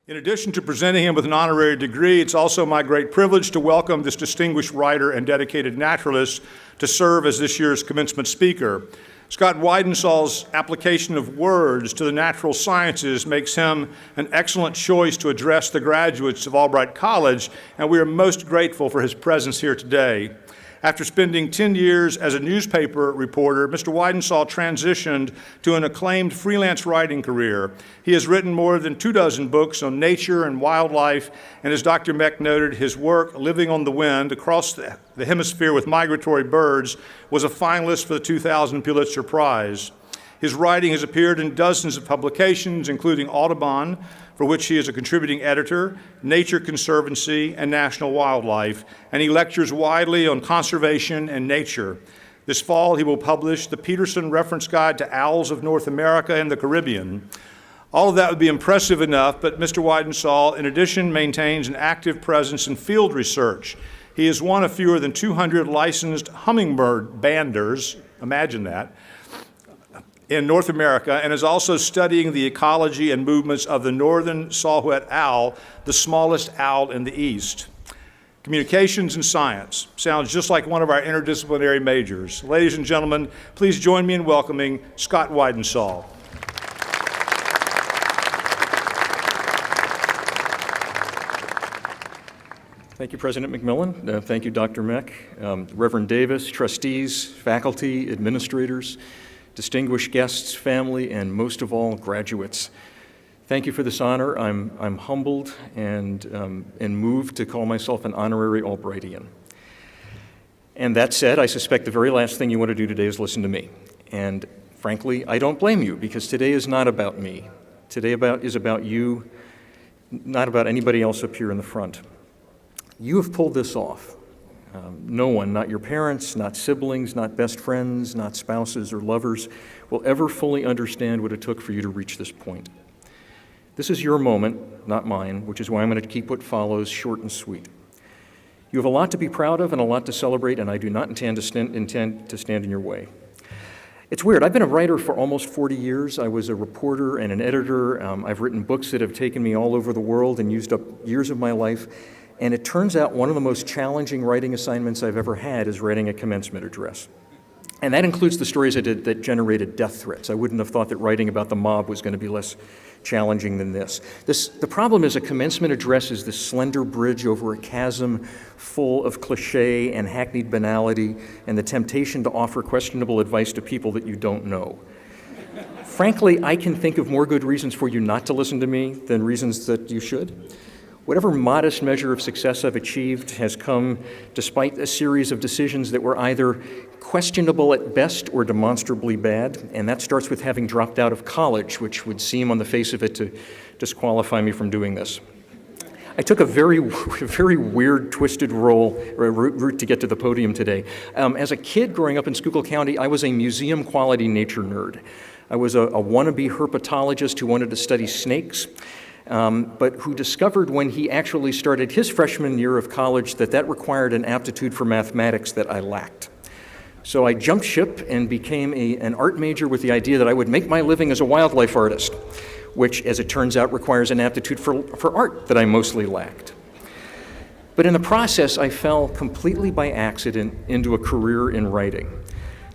In addition to presenting him with an honorary degree, it's also my great privilege to welcome this distinguished writer and dedicated naturalist to serve as this year's commencement speaker. Scott Weidensaul's application of words to the natural sciences makes him an excellent choice to address the graduates of Albright College, and we are most grateful for his presence here today. After spending 10 years as a newspaper reporter, Mr. Weidensaul transitioned to an acclaimed freelance writing career. He has written more than 24 books on nature and wildlife, and as Dr. Meck noted, his work, Living on the Wind, Across the Hemisphere with Migratory Birds, was a finalist for the 2000 Pulitzer Prize. His writing has appeared in dozens of publications, including Audubon, for which he is a contributing editor, Nature Conservancy, and National Wildlife, and he lectures widely on conservation and nature. This fall, he will publish the Peterson Reference Guide to Owls of North America and the Caribbean. All of that would be impressive enough, but Mr. Weidensaul, in addition, maintains an active presence in field research. He is one of fewer than 200 licensed hummingbird banders, imagine that, in North America, and is also studying the ecology and movements of the northern saw-whet owl, the smallest owl in the East. Communications and science sounds just like one of our interdisciplinary majors. Ladies and gentlemen, please join me in welcoming Scott Weidensaul. Thank you, President McMillan. Thank you, Dr. Meck, Reverend Davis, trustees, faculty, administrators, distinguished guests, family, and most of all, graduates. Thank you for this honor. I'm humbled and moved to call myself an honorary Albrightian. And that said, I suspect the very last thing you want to do today is listen to me. And frankly, I don't blame you, because today is not about me. Today is about you, not about anybody else up here in the front. You have pulled this off. No one, not your parents, not siblings, not best friends, not spouses or lovers, will ever fully understand what it took for you to reach this point. This is your moment, not mine, which is why I'm going to keep what follows short and sweet. You have a lot to be proud of and a lot to celebrate, and I do not intend to stand in your way. It's weird. I've been a writer for almost 40 years. I was a reporter and an editor. I've written books that have taken me all over the world and used up years of my life. And it turns out one of the most challenging writing assignments I've ever had is writing a commencement address. And that includes the stories I did that generated death threats. I wouldn't have thought that writing about the mob was going to be less challenging than this. The problem is a commencement address is this slender bridge over a chasm full of cliche and hackneyed banality and the temptation to offer questionable advice to people that you don't know. Frankly, I can think of more good reasons for you not to listen to me than reasons that you should. Whatever modest measure of success I've achieved has come despite a series of decisions that were either questionable at best or demonstrably bad, and that starts with having dropped out of college, which would seem on the face of it to disqualify me from doing this. I took a very weird, twisted route to get to the podium today. As a kid growing up in Schuylkill County, I was a museum-quality nature nerd. I was a wannabe herpetologist who wanted to study snakes, but who discovered when he actually started his freshman year of college that required an aptitude for mathematics that I lacked. So I jumped ship and became an art major with the idea that I would make my living as a wildlife artist, which, as it turns out, requires an aptitude for art that I mostly lacked. But in the process, I fell completely by accident into a career in writing.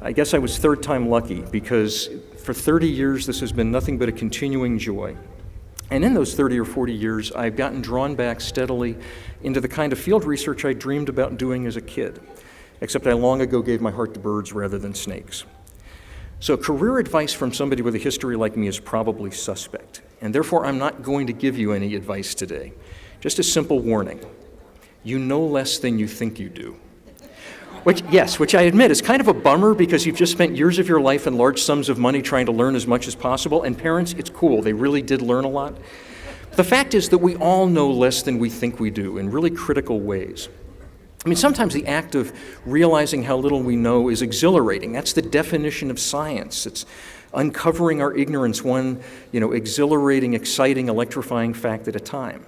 I guess I was third time lucky, because for 30 years this has been nothing but a continuing joy. And in those 30 or 40 years, I've gotten drawn back steadily into the kind of field research I dreamed about doing as a kid, except I long ago gave my heart to birds rather than snakes. So career advice from somebody with a history like me is probably suspect, and therefore I'm not going to give you any advice today. Just a simple warning. You know less than you think you do. Which I admit is kind of a bummer, because you've just spent years of your life and large sums of money trying to learn as much as possible, and parents, it's cool, they really did learn a lot. The fact is that we all know less than we think we do in really critical ways. I mean, sometimes the act of realizing how little we know is exhilarating. That's the definition of science. It's uncovering our ignorance one, exhilarating, exciting, electrifying fact at a time.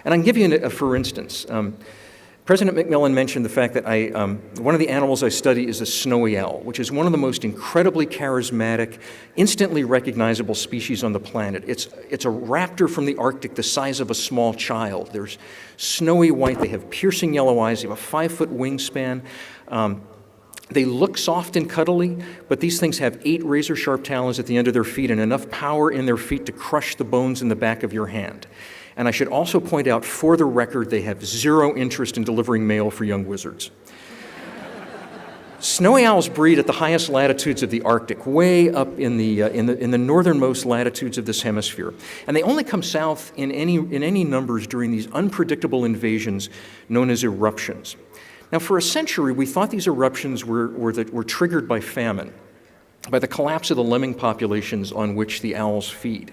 And I can give you for instance. President McMillan mentioned the fact that one of the animals I study is the snowy owl, which is one of the most incredibly charismatic, instantly recognizable species on the planet. It's a raptor from the Arctic the size of a small child. They're snowy white, they have piercing yellow eyes, they have a 5-foot wingspan. They look soft and cuddly, but these things have 8 razor-sharp talons at the end of their feet and enough power in their feet to crush the bones in the back of your hand. And I should also point out, for the record, they have 0 interest in delivering mail for young wizards. Snowy owls breed at the highest latitudes of the Arctic, way up in the northernmost latitudes of this hemisphere. And they only come south in any numbers during these unpredictable invasions known as eruptions. Now, for a century, we thought these eruptions were triggered by famine, by the collapse of the lemming populations on which the owls feed.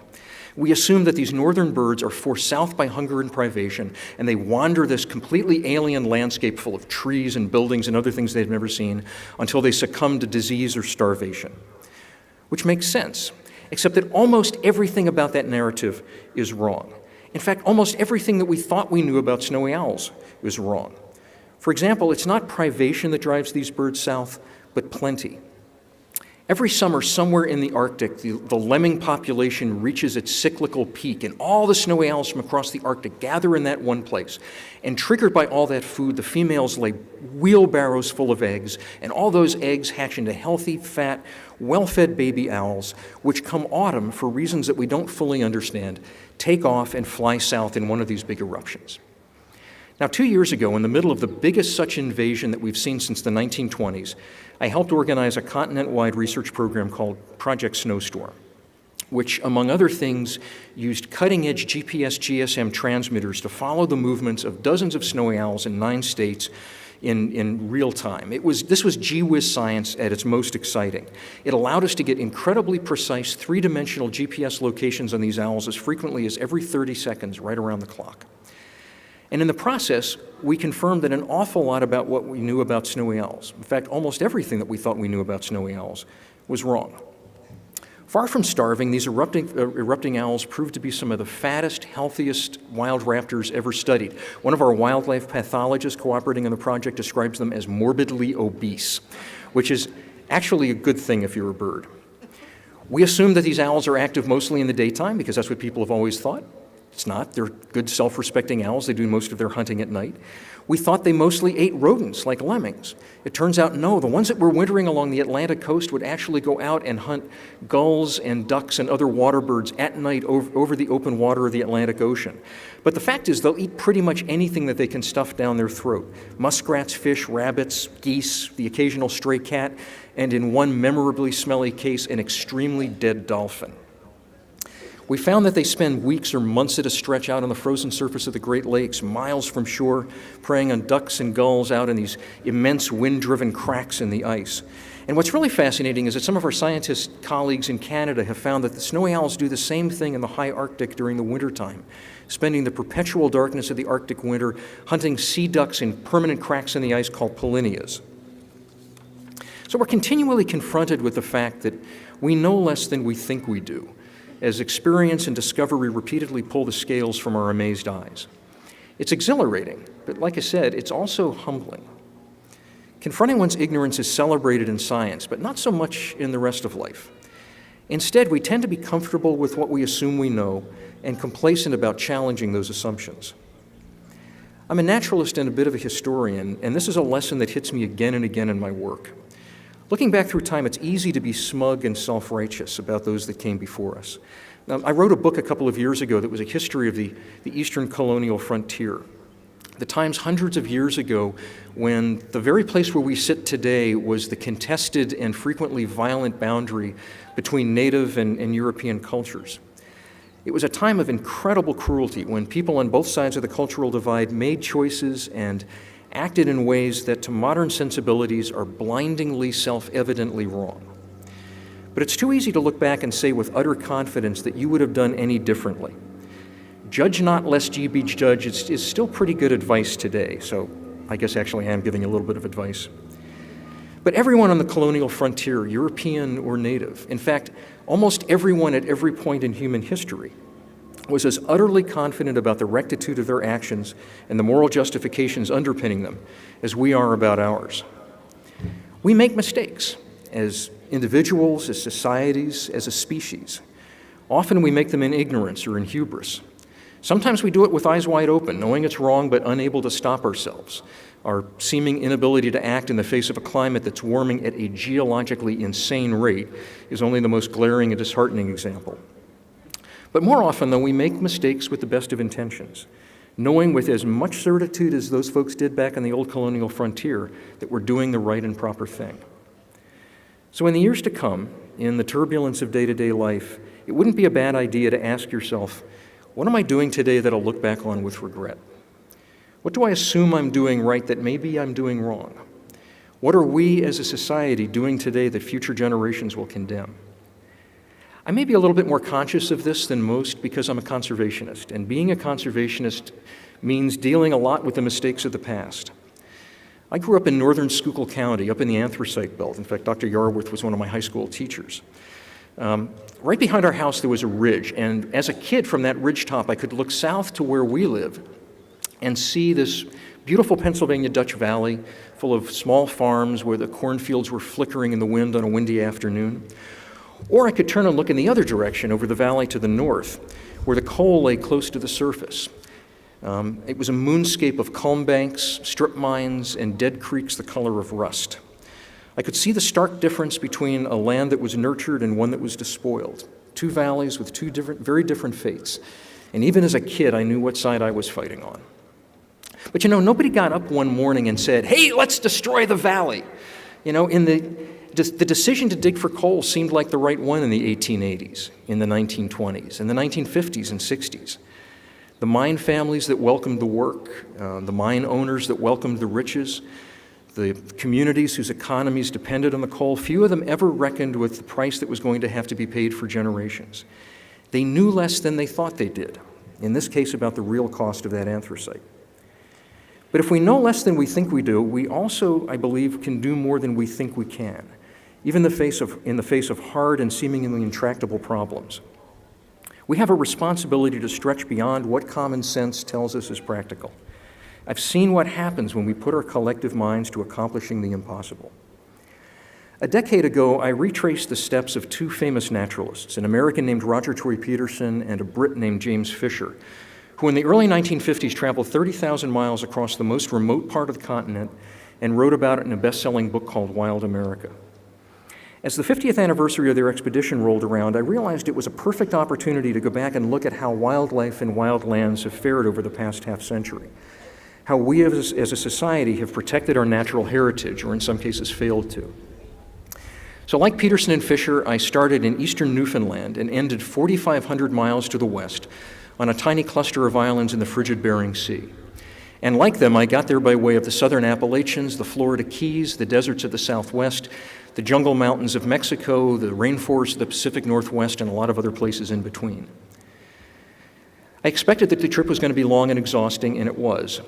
We assume that these northern birds are forced south by hunger and privation, and they wander this completely alien landscape full of trees and buildings and other things they've never seen until they succumb to disease or starvation. Which makes sense, except that almost everything about that narrative is wrong. In fact, almost everything that we thought we knew about snowy owls is wrong. For example, it's not privation that drives these birds south, but plenty. Every summer, somewhere in the Arctic, the lemming population reaches its cyclical peak, and all the snowy owls from across the Arctic gather in that one place. And triggered by all that food, the females lay wheelbarrows full of eggs, and all those eggs hatch into healthy, fat, well-fed baby owls, which come autumn, for reasons that we don't fully understand, take off and fly south in one of these big eruptions. Now, 2 years ago, in the middle of the biggest such invasion that we've seen since the 1920s, I helped organize a continent-wide research program called Project Snowstorm, which, among other things, used cutting-edge GPS GSM transmitters to follow the movements of dozens of snowy owls in 9 states in real time. This was gee-whiz science at its most exciting. It allowed us to get incredibly precise 3-dimensional GPS locations on these owls as frequently as every 30 seconds, right around the clock. And in the process, we confirmed that an awful lot about what we knew about snowy owls, in fact, almost everything that we thought we knew about snowy owls, was wrong. Far from starving, these erupting owls proved to be some of the fattest, healthiest wild raptors ever studied. One of our wildlife pathologists cooperating on the project describes them as morbidly obese, which is actually a good thing if you're a bird. We assume that these owls are active mostly in the daytime because that's what people have always thought. It's not. They're good self-respecting owls. They do most of their hunting at night. We thought they mostly ate rodents like lemmings. It turns out no, the ones that were wintering along the Atlantic coast would actually go out and hunt gulls and ducks and other water birds at night over the open water of the Atlantic Ocean. But the fact is they'll eat pretty much anything that they can stuff down their throat. Muskrats, fish, rabbits, geese, the occasional stray cat, and in one memorably smelly case, an extremely dead dolphin. We found that they spend weeks or months at a stretch out on the frozen surface of the Great Lakes, miles from shore, preying on ducks and gulls out in these immense wind-driven cracks in the ice. And what's really fascinating is that some of our scientist colleagues in Canada have found that the snowy owls do the same thing in the high Arctic during the wintertime, spending the perpetual darkness of the Arctic winter hunting sea ducks in permanent cracks in the ice called polynyas. So we're continually confronted with the fact that we know less than we think we do, as experience and discovery repeatedly pull the scales from our amazed eyes. It's exhilarating, but like I said, it's also humbling. Confronting one's ignorance is celebrated in science, but not so much in the rest of life. Instead, we tend to be comfortable with what we assume we know and complacent about challenging those assumptions. I'm a naturalist and a bit of a historian, and this is a lesson that hits me again and again in my work. Looking back through time, it's easy to be smug and self-righteous about those that came before us. Now, I wrote a book a couple of years ago that was a history of the eastern colonial frontier. The times hundreds of years ago when the very place where we sit today was the contested and frequently violent boundary between native and European cultures. It was a time of incredible cruelty when people on both sides of the cultural divide made choices and acted in ways that to modern sensibilities are blindingly, self-evidently wrong. But it's too easy to look back and say with utter confidence that you would have done any differently. Judge not lest ye be judged is still pretty good advice today, so I guess actually I am giving a little bit of advice. But everyone on the colonial frontier, European or native, in fact, almost everyone at every point in human history, was as utterly confident about the rectitude of their actions and the moral justifications underpinning them as we are about ours. We make mistakes as individuals, as societies, as a species. Often we make them in ignorance or in hubris. Sometimes we do it with eyes wide open, knowing it's wrong but unable to stop ourselves. Our seeming inability to act in the face of a climate that's warming at a geologically insane rate is only the most glaring and disheartening example. But more often, though, we make mistakes with the best of intentions, knowing with as much certitude as those folks did back on the old colonial frontier that we're doing the right and proper thing. So in the years to come, in the turbulence of day-to-day life, it wouldn't be a bad idea to ask yourself, what am I doing today that I'll look back on with regret? What do I assume I'm doing right that maybe I'm doing wrong? What are we as a society doing today that future generations will condemn? I may be a little bit more conscious of this than most because I'm a conservationist, and being a conservationist means dealing a lot with the mistakes of the past. I grew up in northern Schuylkill County, up in the anthracite belt. In fact, Dr. Yarworth was one of my high school teachers. Right behind our house, there was a ridge, and as a kid from that ridge top, I could look south to where we live and see this beautiful Pennsylvania Dutch Valley full of small farms where the cornfields were flickering in the wind on a windy afternoon. Or I could turn and look in the other direction over the valley to the north, where the coal lay close to the surface. It was a moonscape of culm banks, strip mines, and dead creeks the color of rust. I could see the stark difference between a land that was nurtured and one that was despoiled. Two valleys with two very different fates. And even as a kid, I knew what side I was fighting on. But nobody got up one morning and said, hey, let's destroy the valley. The decision to dig for coal seemed like the right one in the 1880s, in the 1920s, in the 1950s and 60s. The mine families that welcomed the work, the mine owners that welcomed the riches, the communities whose economies depended on the coal, few of them ever reckoned with the price that was going to have to be paid for generations. They knew less than they thought they did, in this case about the real cost of that anthracite. But if we know less than we think we do, we also, I believe, can do more than we think we can, even in the face of hard and seemingly intractable problems. We have a responsibility to stretch beyond what common sense tells us is practical. I've seen what happens when we put our collective minds to accomplishing the impossible. A decade ago, I retraced the steps of two famous naturalists, an American named Roger Tory Peterson and a Brit named James Fisher, who in the early 1950s traveled 30,000 miles across the most remote part of the continent and wrote about it in a best-selling book called Wild America. As the 50th anniversary of their expedition rolled around, I realized it was a perfect opportunity to go back and look at how wildlife and wild lands have fared over the past half-century, how we as a society have protected our natural heritage, or in some cases failed to. So like Peterson and Fisher, I started in eastern Newfoundland and ended 4,500 miles to the west on a tiny cluster of islands in the frigid Bering Sea. And like them, I got there by way of the southern Appalachians, the Florida Keys, the deserts of the Southwest, the jungle mountains of Mexico, the rainforests of the Pacific Northwest, and a lot of other places in between. I expected that the trip was going to be long and exhausting, and it was.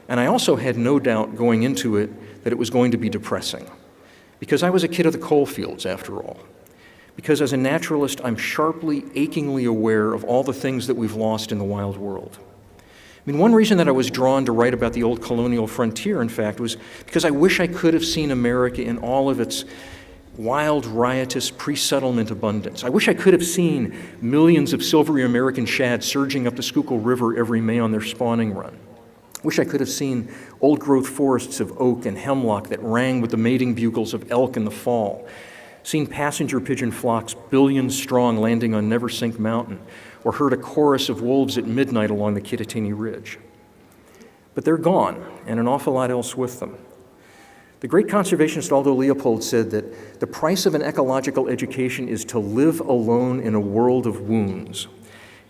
And I also had no doubt going into it that it was going to be depressing, because I was a kid of the coal fields, after all. Because as a naturalist, I'm sharply, achingly aware of all the things that we've lost in the wild world. One reason that I was drawn to write about the old colonial frontier, in fact, was because I wish I could have seen America in all of its wild, riotous, pre-settlement abundance. I wish I could have seen millions of silvery American shad surging up the Schuylkill River every May on their spawning run. I wish I could have seen old-growth forests of oak and hemlock that rang with the mating bugles of elk in the fall, seen passenger pigeon flocks billions strong landing on Neversink Mountain, or heard a chorus of wolves at midnight along the Kittatinny Ridge. But they're gone, and an awful lot else with them. The great conservationist Aldo Leopold said that the price of an ecological education is to live alone in a world of wounds.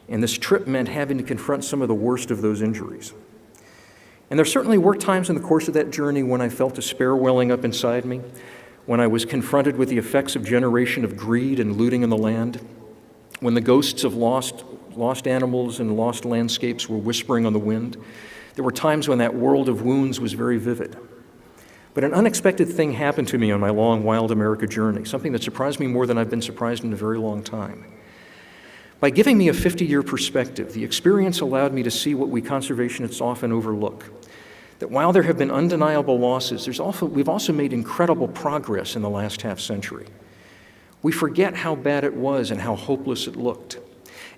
And this trip meant having to confront some of the worst of those injuries. And there certainly were times in the course of that journey when I felt despair welling up inside me, when I was confronted with the effects of generation of greed and looting in the land, when the ghosts of lost animals and lost landscapes were whispering on the wind. There were times when that world of wounds was very vivid. But an unexpected thing happened to me on my long Wild America journey, something that surprised me more than I've been surprised in a very long time. By giving me a 50-year perspective, the experience allowed me to see what we conservationists often overlook, that while there have been undeniable losses, we've also made incredible progress in the last half-century. We forget how bad it was and how hopeless it looked.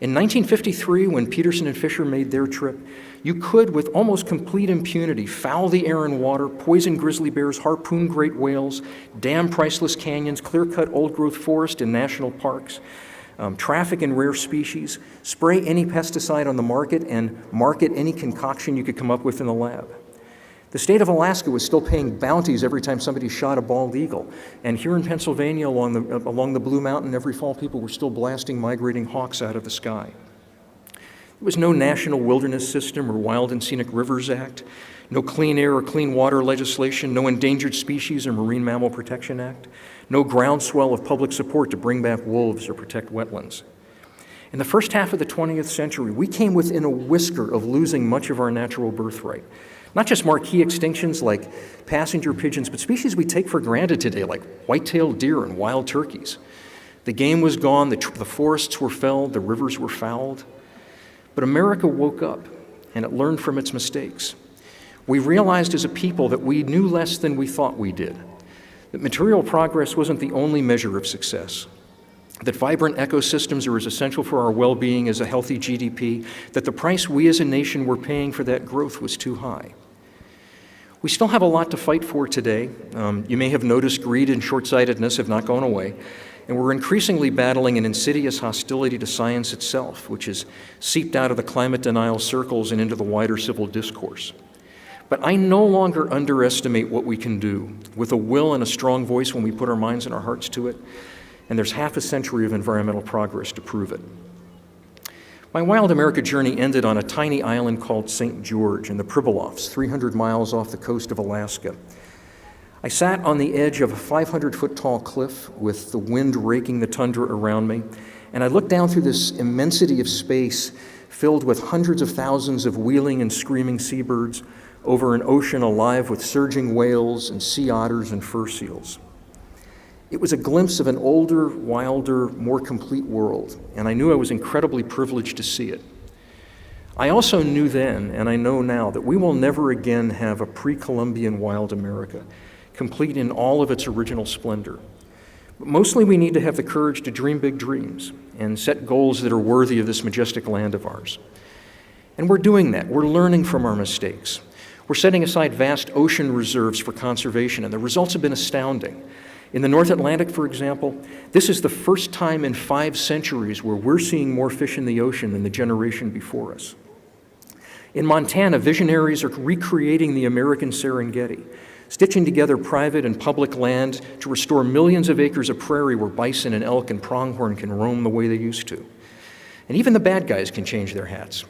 In 1953, when Peterson and Fisher made their trip, you could, with almost complete impunity, foul the air and water, poison grizzly bears, harpoon great whales, dam priceless canyons, clear-cut old-growth forest in national parks, traffic in rare species, spray any pesticide on the market, and market any concoction you could come up with in the lab. The state of Alaska was still paying bounties every time somebody shot a bald eagle. And here in Pennsylvania, along the Blue Mountain, every fall people were still blasting migrating hawks out of the sky. There was no National Wilderness System or Wild and Scenic Rivers Act, no Clean Air or Clean Water legislation, no Endangered Species or Marine Mammal Protection Act, no groundswell of public support to bring back wolves or protect wetlands. In the first half of the 20th century, we came within a whisker of losing much of our natural birthright. Not just marquee extinctions like passenger pigeons, but species we take for granted today, like white-tailed deer and wild turkeys. The game was gone, the forests were felled, the rivers were fouled. But America woke up, and it learned from its mistakes. We realized as a people that we knew less than we thought we did, that material progress wasn't the only measure of success, that vibrant ecosystems are as essential for our well-being as a healthy GDP, that the price we as a nation were paying for that growth was too high. We still have a lot to fight for today. You may have noticed greed and short-sightedness have not gone away, and we're increasingly battling an insidious hostility to science itself, which has seeped out of the climate denial circles and into the wider civil discourse. But I no longer underestimate what we can do with a will and a strong voice when we put our minds and our hearts to it, and there's half a century of environmental progress to prove it. My Wild America journey ended on a tiny island called St. George in the Pribilofs, 300 miles off the coast of Alaska. I sat on the edge of a 500-foot tall cliff with the wind raking the tundra around me, and I looked down through this immensity of space filled with hundreds of thousands of wheeling and screaming seabirds over an ocean alive with surging whales and sea otters and fur seals. It was a glimpse of an older, wilder, more complete world, and I knew I was incredibly privileged to see it. I also knew then, and I know now, that we will never again have a pre-Columbian wild America, complete in all of its original splendor. But mostly we need to have the courage to dream big dreams and set goals that are worthy of this majestic land of ours. And we're doing that. We're learning from our mistakes. We're setting aside vast ocean reserves for conservation, and the results have been astounding. In the North Atlantic, for example, this is the first time in 5 centuries where we're seeing more fish in the ocean than the generation before us. In Montana, visionaries are recreating the American Serengeti, stitching together private and public land to restore millions of acres of prairie where bison and elk and pronghorn can roam the way they used to. And even the bad guys can change their hats.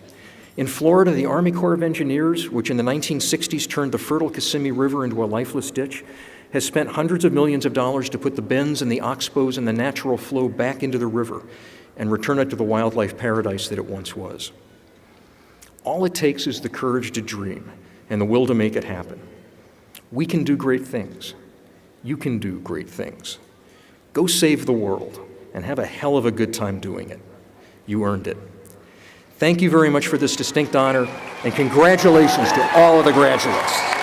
In Florida, the Army Corps of Engineers, which in the 1960s turned the fertile Kissimmee River into a lifeless ditch, has spent hundreds of millions of dollars to put the bends and the oxbows and the natural flow back into the river and return it to the wildlife paradise that it once was. All it takes is the courage to dream and the will to make it happen. We can do great things. You can do great things. Go save the world and have a hell of a good time doing it. You earned it. Thank you very much for this distinct honor, and congratulations to all of the graduates.